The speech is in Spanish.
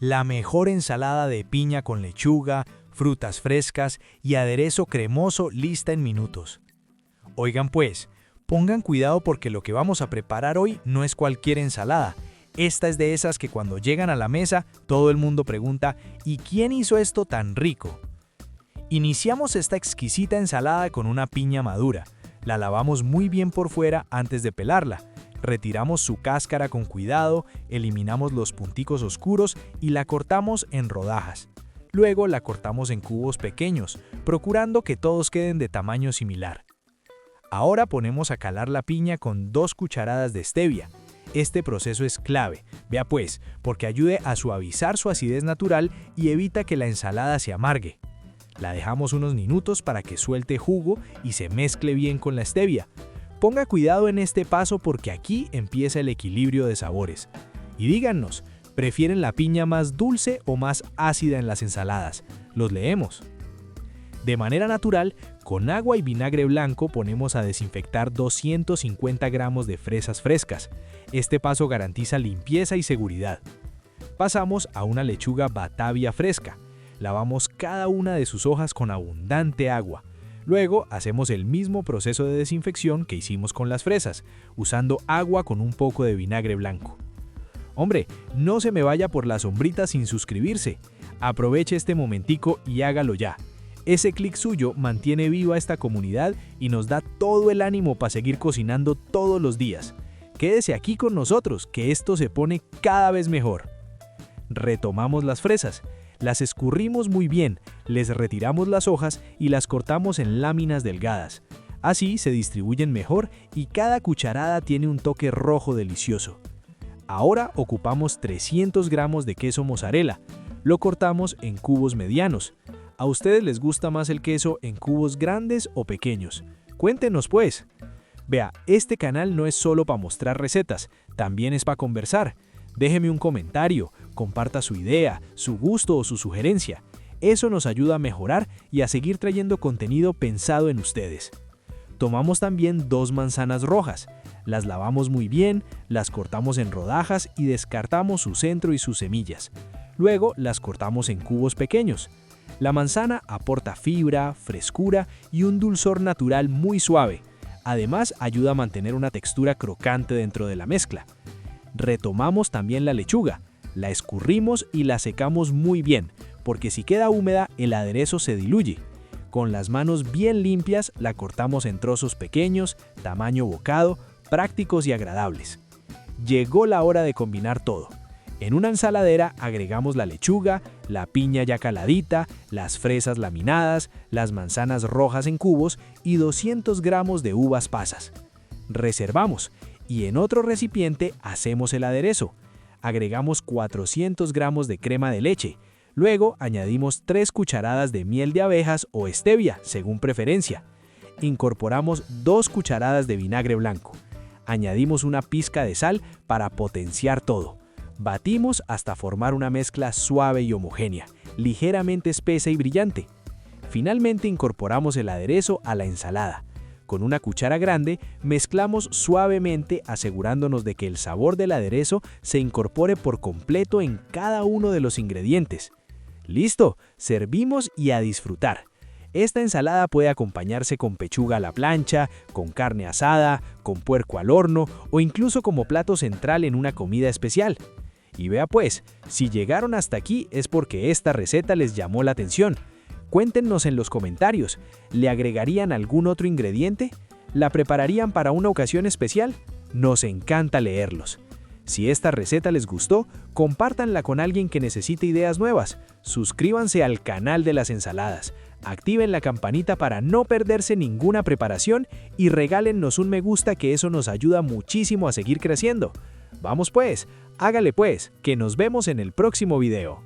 la mejor ensalada de piña con lechuga, frutas frescas y aderezo cremoso lista en minutos. Oigan pues, pongan cuidado porque lo que vamos a preparar hoy no es cualquier ensalada. Esta es de esas que cuando llegan a la mesa todo el mundo pregunta ¿y quién hizo esto tan rico? Iniciamos esta exquisita ensalada con una piña madura. La lavamos muy bien por fuera antes de pelarla. Retiramos su cáscara con cuidado, eliminamos los punticos oscuros y la cortamos en rodajas. Luego la cortamos en cubos pequeños, procurando que todos queden de tamaño similar. Ahora ponemos a calar la piña con 2 cucharadas de stevia. Este proceso es clave, vea pues, porque ayuda a suavizar su acidez natural y evita que la ensalada se amargue. La dejamos unos minutos para que suelte jugo y se mezcle bien con la stevia. Ponga cuidado en este paso porque aquí empieza el equilibrio de sabores. Y díganos, ¿prefieren la piña más dulce o más ácida en las ensaladas? Los leemos. De manera natural, con agua y vinagre blanco ponemos a desinfectar 250 gramos de fresas frescas. Este paso garantiza limpieza y seguridad. Pasamos a una lechuga Batavia fresca. Lavamos cada una de sus hojas con abundante agua. Luego hacemos el mismo proceso de desinfección que hicimos con las fresas, usando agua con un poco de vinagre blanco. Hombre, no se me vaya por la sombrita sin suscribirse. Aproveche este momentico y hágalo ya. Ese clic suyo mantiene viva esta comunidad y nos da todo el ánimo para seguir cocinando todos los días. Quédese aquí con nosotros, que esto se pone cada vez mejor. Retomamos las fresas. Las escurrimos muy bien, les retiramos las hojas y las cortamos en láminas delgadas. Así se distribuyen mejor y cada cucharada tiene un toque rojo delicioso. Ahora ocupamos 300 gramos de queso mozzarella. Lo cortamos en cubos medianos. ¿A ustedes les gusta más el queso en cubos grandes o pequeños? Cuéntenos pues. Vea, este canal no es solo para mostrar recetas, también es para conversar. Déjeme un comentario, comparta su idea, su gusto o su sugerencia. Eso nos ayuda a mejorar y a seguir trayendo contenido pensado en ustedes. Tomamos también 2 manzanas rojas. Las lavamos muy bien, las cortamos en rodajas y descartamos su centro y sus semillas. Luego las cortamos en cubos pequeños. La manzana aporta fibra, frescura y un dulzor natural muy suave. Además, ayuda a mantener una textura crocante dentro de la mezcla. Retomamos también la lechuga, la escurrimos y la secamos muy bien, porque si queda húmeda el aderezo se diluye. Con las manos bien limpias la cortamos en trozos pequeños, tamaño bocado, prácticos y agradables. Llegó la hora de combinar todo. En una ensaladera agregamos la lechuga, la piña ya caladita, las fresas laminadas, las manzanas rojas en cubos y 200 gramos de uvas pasas. Reservamos. Y en otro recipiente hacemos el aderezo. Agregamos 400 gramos de crema de leche. Luego añadimos 3 cucharadas de miel de abejas o stevia, según preferencia. Incorporamos 2 cucharadas de vinagre blanco. Añadimos una pizca de sal para potenciar todo. Batimos hasta formar una mezcla suave y homogénea, ligeramente espesa y brillante. Finalmente incorporamos el aderezo a la ensalada. Con una cuchara grande, mezclamos suavemente asegurándonos de que el sabor del aderezo se incorpore por completo en cada uno de los ingredientes. ¡Listo! Servimos y a disfrutar. Esta ensalada puede acompañarse con pechuga a la plancha, con carne asada, con puerco al horno o incluso como plato central en una comida especial. Y vea pues, si llegaron hasta aquí es porque esta receta les llamó la atención. Cuéntenos en los comentarios, ¿le agregarían algún otro ingrediente? ¿La prepararían para una ocasión especial? Nos encanta leerlos. Si esta receta les gustó, compártanla con alguien que necesite ideas nuevas. Suscríbanse al canal de las ensaladas, activen la campanita para no perderse ninguna preparación y regálennos un me gusta que eso nos ayuda muchísimo a seguir creciendo. Vamos pues, hágale pues, que nos vemos en el próximo video.